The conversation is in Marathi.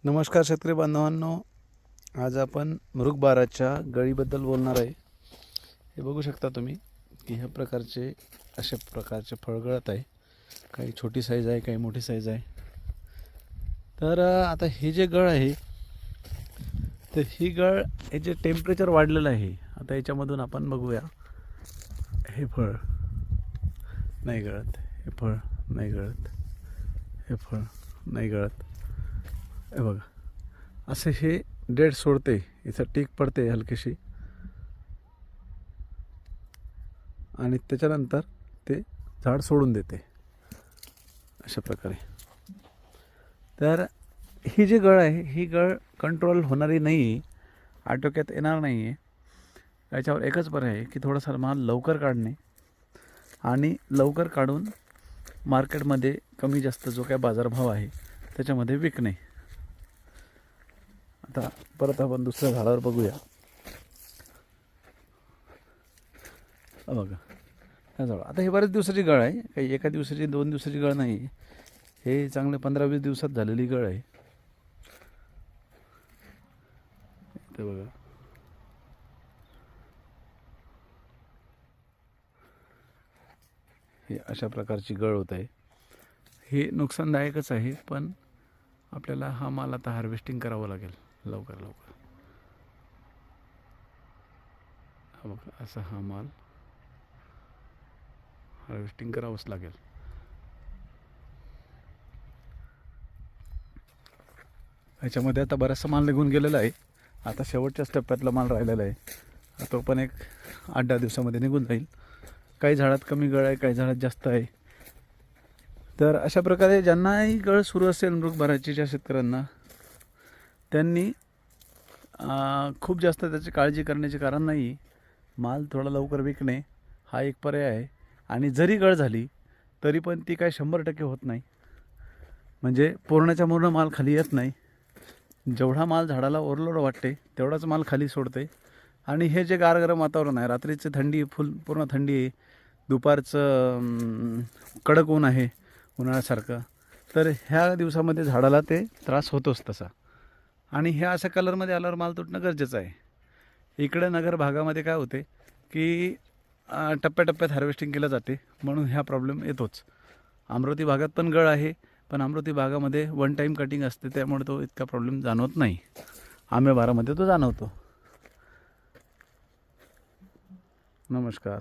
नमस्कार शेतकरी बांधवांनो, आज आपण मृगबाराच्या गळीबद्दल बोलणार आहे। हे बघू शकता तुम्ही की ह्या प्रकारचे अशा प्रकारचे फळ गळत आहे। काही छोटी साईज आहे, काही मोठी साईज आहे। तर आता हे जे गळ आहे, तर ही गळ हे जे टेम्परेचर वाढलेलं आहे, आता याच्यामधून आपण बघूया। हे फळ नाही गळत, हे फळ नाही गळत, हे फळ नाही गळत। हे बघा, असे हे डेट सोडते, इथं टीक पडते हलकीशी, आणि त्याच्यानंतर ते झाड सोडून देते अशा प्रकारे। तर ही जी गळ आहे, ही गळ कंट्रोल होणारी नाही आहे, आटोक्यात येणार नाही आहे। याच्यावर एकच पर्याय आहे की थोडासा माल लवकर काढणे आणि लवकर काढून मार्केटमध्ये कमी जास्त जो काय बाजारभाव आहे त्याच्यामध्ये विकणे। आता परत आपण दुसऱ्या झाडावर बघूया। बघा, ह्या झाड आता हे बरेच दिवसाची गळ आहे, काही एका दिवसाची दोन दिवसाची गळ नाही, हे चांगले 15-20 दिवसात झालेली गळ आहे। ते बघा, हे अशा प्रकारची गळ होत आहे। हे नुकसानदायकच आहे, पण आपल्याला हा माल आता हार्वेस्टिंग करावं लागेल लवकर लवकर। हा बघा, असा हा माल हार्वेस्टिंग करावंच लागेल। ह्याच्यामध्ये आता बराचसा माल निघून गेलेला आहे, आता शेवटच्याच टप्प्यातला माल राहिलेला आहे। तो पण एक 8-10 दिवसामध्ये निघून जाईल। काही झाडात कमी गळ आहे, काही झाडात जास्त आहे। तर अशा प्रकारे ज्यांनाही गळ सुरू असेल मृगबाराच्या शेतकऱ्यांना, त्यांनी खूप जास्त त्याची काळजी करण्याचे कारण नाही। माल थोडा लवकर विकणे हा एक पर्याय आहे। आणि जरी गळ झाली तरी पण ती काय 100% होत नाही, म्हणजे पूर्णच्या पूर्ण माल खाली येत नाही। जेवढा माल झाडाला ओव्हरलोड वाटते तेवढाच माल खाली सोडते। आणि हे जे गारगरम वातावरण आहे, रात्रीची थंडी, पूर्ण थंडी आहे, दुपारचं कडक ऊन आहे उन्हाळ्यासारखं, तर ह्या दिवसामध्ये झाडाला ते त्रास होतोच तसा। आणि ह्या अशा कलरमध्ये आल्यावर माल तुटणं गरजेचं आहे। इकडे नगर भागामध्ये काय होते की टप्प्याटप्प्यात हार्वेस्टिंग केलं जाते, म्हणून ह्या प्रॉब्लेम येतोच। अमरावती भागात पण गळ आहे, पण अमरावती भागामध्ये वन टाईम कटिंग असते, त्यामुळे तो इतका प्रॉब्लेम जाणवत नाही। आंबेबारामध्ये तो जाणवतो। नमस्कार।